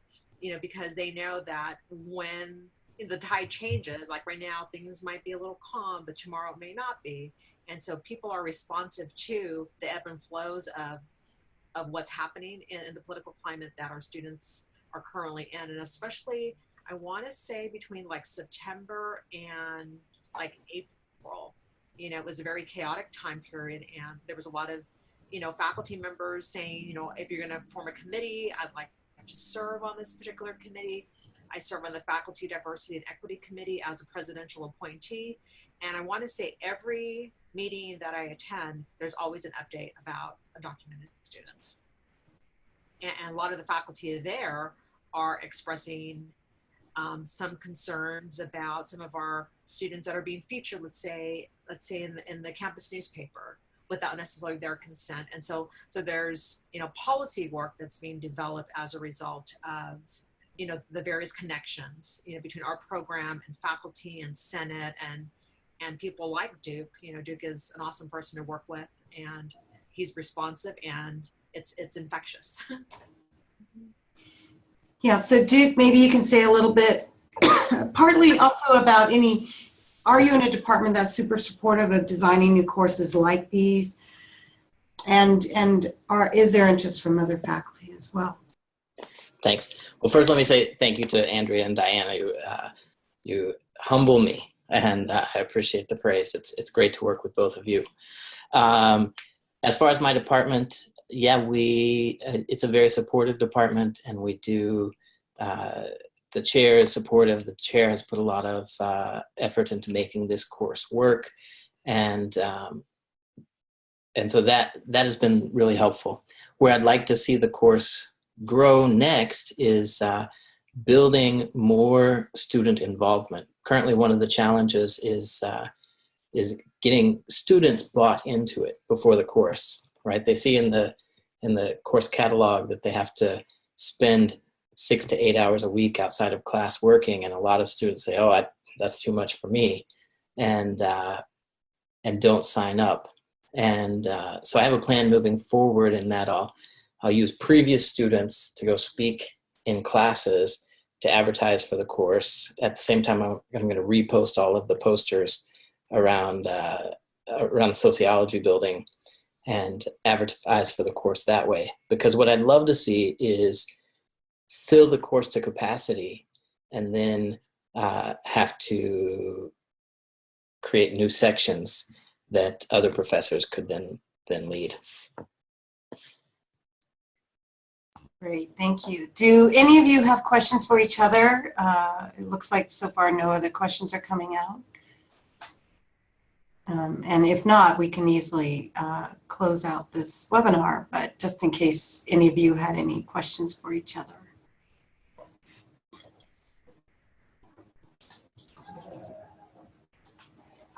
Because they know that when the tide changes, like right now, things might be a little calm, but tomorrow it may not be. And so people are responsive to the ebb and flows of what's happening in the political climate that our students are currently in. And especially, I want to say between like September and like April, it was a very chaotic time period. And there was a lot of, faculty members saying, if you're going to form a committee, I'd like to serve on this particular committee. I serve on the Faculty Diversity and Equity Committee as a presidential appointee. And I want to say every meeting that I attend, there's always an update about undocumented students. And a lot of the faculty there are expressing some concerns about some of our students that are being featured, let's say in the campus newspaper, without necessarily their consent. And so there's, policy work that's being developed as a result of, the various connections, between our program and faculty and Senate and people like Duke. Duke is an awesome person to work with, and he's responsive, and it's infectious. Yeah, so Duke, maybe you can say a little bit, partly also about are you in a department that's super supportive of designing new courses like these? And is there interest from other faculty as well? Thanks. Well, first let me say thank you to Andrea and Diana. You humble me, and I appreciate the praise. It's great to work with both of you. As far as my department, yeah, it's a very supportive department, and we do, the chair is supportive. The chair has put a lot of effort into making this course work, and so that has been really helpful. Where I'd like to see the course grow next is building more student involvement. Currently, one of the challenges is getting students bought into it before the course, right? They see in the course catalog that they have to spend 6 to 8 hours a week outside of class working, and a lot of students say, "Oh, that's too much for me," and don't sign up. And so I have a plan moving forward in that I'll use previous students to go speak in classes to advertise for the course. At the same time, I'm going to repost all of the posters around the sociology building and advertise for the course that way. Because what I'd love to see is fill the course to capacity and then have to create new sections that other professors could then lead. Great, thank you. Do any of you have questions for each other? It looks like so far no other questions are coming out. And if not, we can easily close out this webinar, but just in case any of you had any questions for each other.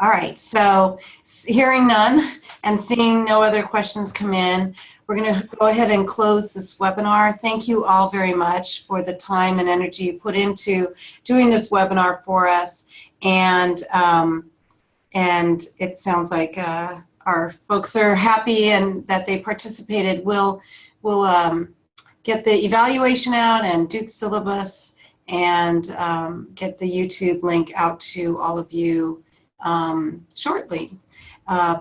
All right, so hearing none and seeing no other questions come in, we're going to go ahead and close this webinar. Thank you all very much for the time and energy you put into doing this webinar for us. And it sounds like our folks are happy and that they participated. We'll get the evaluation out and Duke's syllabus and get the YouTube link out to all of you shortly,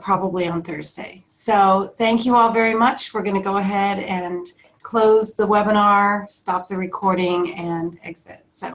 probably on Thursday. So thank you all very much. We're going to go ahead and close the webinar, stop the recording, and exit. So.